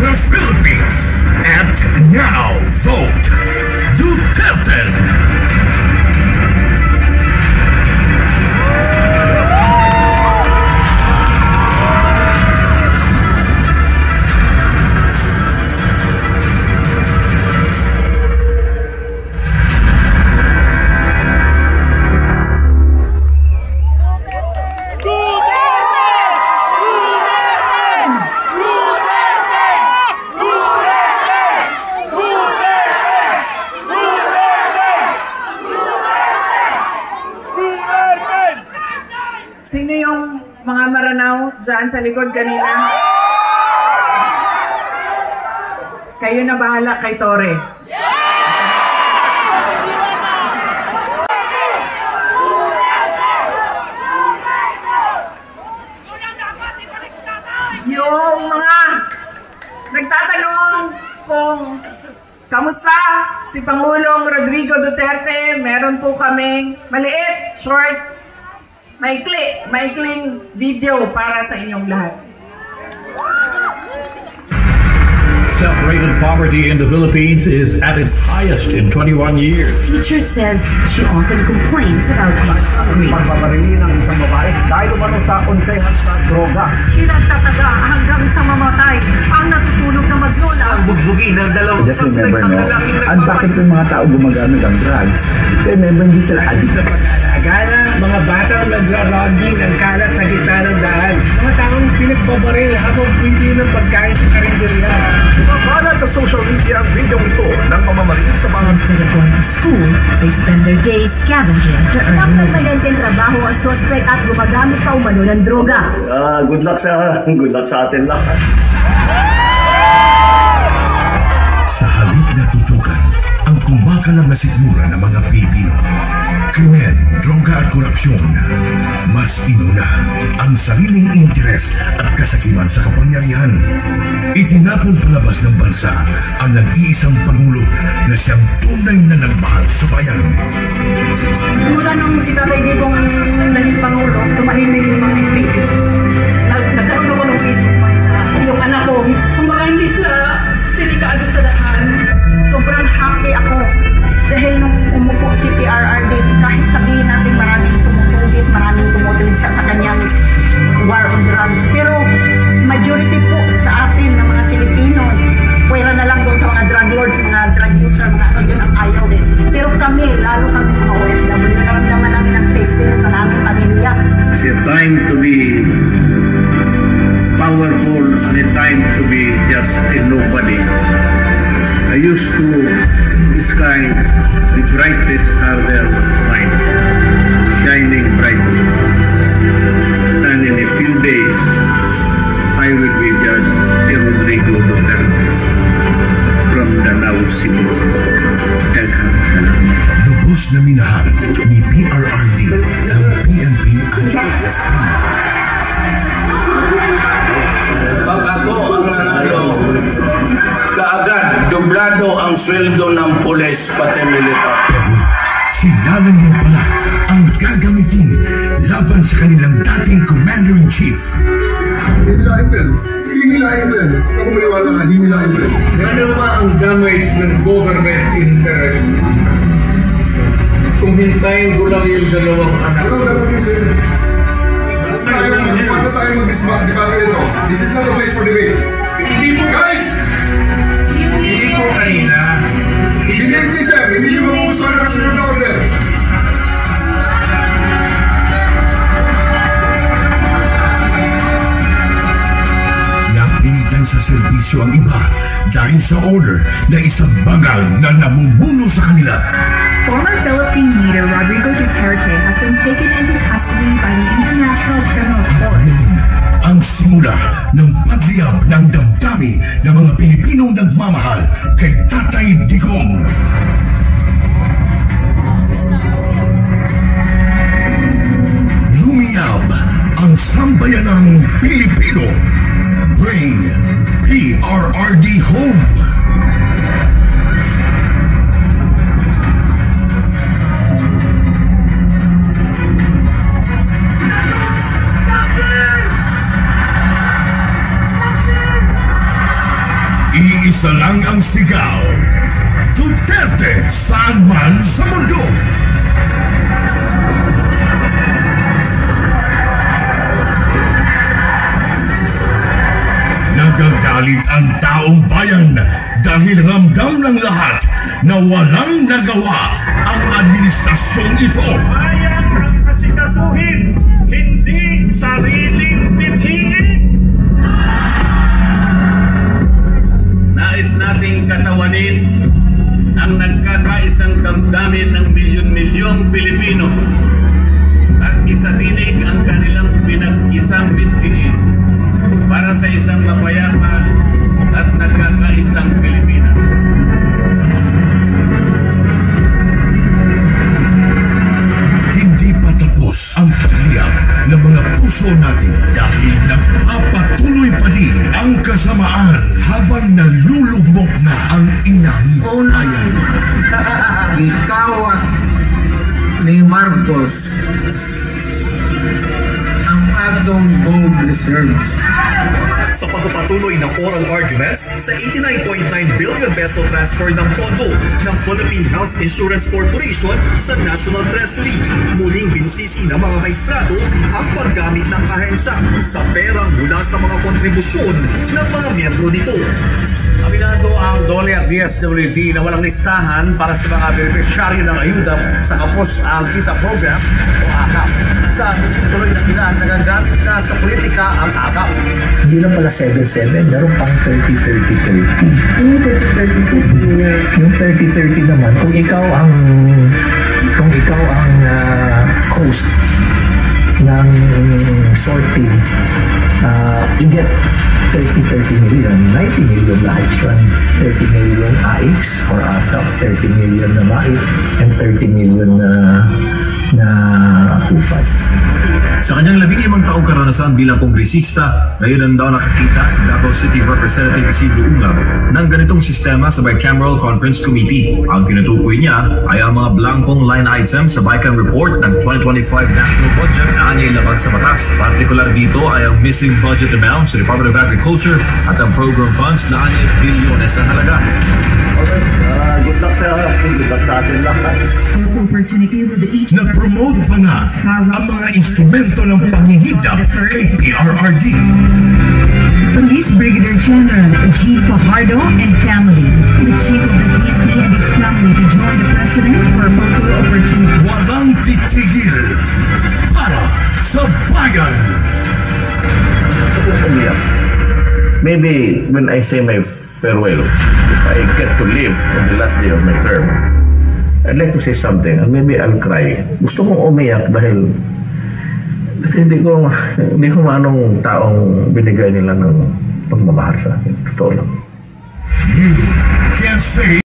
the Philippines. And now vote Duterte. Sino yung mga maranaw dyan sa likod kanina? Kayo na bahala kay Tore. Yung mga nagtatanong kung kamusta si Pangulong Rodrigo Duterte, meron po kaming maliit, short, maikling video para sa inyong lahat. Self-rated poverty in the Philippines is at its highest in 21 years. Teacher says she often complains about poverty. Pagpaparili ng isang babae dahil umano sa konsehan sa droga. Pinagtataga hanggang sa mamatay ang natutulog na maglola. Ang bugbugin ng dalawang just remember no, at bakit yung mga tao gumagamit ng drugs? Remember, hindi sila addict na Pag-alagala, mga batang nagra-rugby ng kalat sa gitna ng daan. Mga taong pinagbabaril habang pwede ng pagkain sa karinderya. Kumakalat sa social media ang video ito ng pamamagitan sa mga Instead of going to school, they spend their days scavenging to earn money. Nagpapagalenteng trabaho ang suspect at gumagamit pa umano ng droga. good luck sa atin lahat. Sa halip na tutukan ang kumakalam na sikmura ng mga Pilipino, krimen, droga at korupsyon, mas inuna ang sariling interes at kasakiman sa kapangyarihan. Itinapon palabas ng bansa ang nag-iisang Pangulo na siyang tunay na nagmahal sa bayan. Mula nung si Tatay Digong naging Pangulo, tumahimik yung mga Pilipino. Nagkaroon ako ng piso. Yung anak ko, kumbaga hindi sa delikado sa daan. Sobrang happy ako. Dahil nung umupo si PRRD, kahit sabihin natin maraming tumutugis, maraming tumutuligsa sa kanyang war on drugs. Pero majority po sa atin ng mga Pilipino, pwera na lang doon sa mga drug lords, mga drug user, mga yun ang ayaw din. Pero kami, lalo kami mga OFW, nakaramdaman namin ang safety sa naming pamilya. It's a time to be powerful and a time to be just a nobody. I used to describe the brightest star there was mine, shining bright. And in a few days, I will be just a Rodrigo Duterte from Danau, Cebu. Daghang salamat. Lubos na minahal ni PRRD ang PNP at AFP. Pag ako ang nanalo, kaagad doblado ang sweldo ng pulis pati militar. Pero sila lang din pala ang gagamitin laban sa kanilang dating Commander-in-Chief. Hihilahin mo yan. Hihilahin mo yan. Ako maniwala nga, hihilahin mo yan. Ano ba ang damage ng government interest? Kung hintayin ko lang yung dalawang anak. Ano dapat yun, sir? Paano tayo mag-debate ito? This is not a place for debate. Hindi mo, Guys! hindi ko kanina. Hindi, sir. Hindi nyo magugustuhan ang kasunod na order. Napilitan sa serbisyo ang iba dahil sa order na isang bagal na namumuno sa kanila. Former Philippine leader Rodrigo Duterte has been taken into custody by the International Criminal Court. Ngayon, ang simula ng pagliyab ng damdami ng mga Pilipinong nagmamahal kay Tatay Digong. Lumiyab ang sambayanang Pilipino. Bring PRRD home. Iisa lang ang sigaw. Duterte saan man sa mundo. Nagagalit ang taong bayan dahil ramdam ng lahat na walang nagawa ang administrasyong ito. Bayan ang asikasuhin, hindi sariling bithiin. Nais nating katawanin ang nagkakaisang damdamin ng milyon-milyong Pilipino at isatinig ang kanilang pinag-isang bithiin para sa isang mapayapa at nagkakaisang Pilipinas. Hindi pa tapos ang pagliyak ng mga puso natin dahil nagpapatuloy pa din ang kasamaan habang nalulugmok na ang inahihayan. Ikaw at ni Marcos ang atong gold reserves. Sa pagpapatuloy ng oral arguments sa 89.9 billion peso transfer ng pondo ng Philippine Health Insurance Corporation sa National Treasury, muling binusisi ng mga maestrado ang paggamit ng ahensya sa perang mula sa mga kontribusyon ng mga miyembro nito. Aminado ang DOLE at DSWD na walang listahan para sa mga beneficiaryo ng ayuda sa Kapos ang Kita Program o AKAP. Sa tuloy na ilan nagagamit na sa politika ang AKAP. Hindi lang pala 7-7, meron pang 30-30-30. Yung 30-30 naman, kung ikaw ang host ng sorting, you get 30 million, 90 million lahat yun. 30 million AX or AKAP, 30 million na MAIC, and 30 million na UPAD. Sa kanyang 15 taong karanasan bilang kongresista, ngayon ang daw nakakita si Davao City Representative Isidro Ungab ng ganitong sistema sa Bicameral Conference Committee. Ang tinutukoy niya ay ang mga blankong line items sa Bicam Report ng 2025 National Budget na anyay labag sa batas. Partikular dito ay ang missing budget amount sa Department of Agriculture at ang program funds na anyay bilyones ang halaga. Good luck sa atin lahat. Na-promote pa nga ang mga instrumento ng pangingidap kay PRRD. Police Brigadier General G. Fajardo and family, the chief of the PNP and his family to join the president for a photo opportunity. Walang titigil para sa bayan. Maybe when I say my farewell, if I get to live on the last day of my term, I'd like to say something, and maybe I'll cry. Gusto kong umiyak dahil hindi ko manong taong binigay nila ng pagmamahal sa akin. Totoo lang. You can say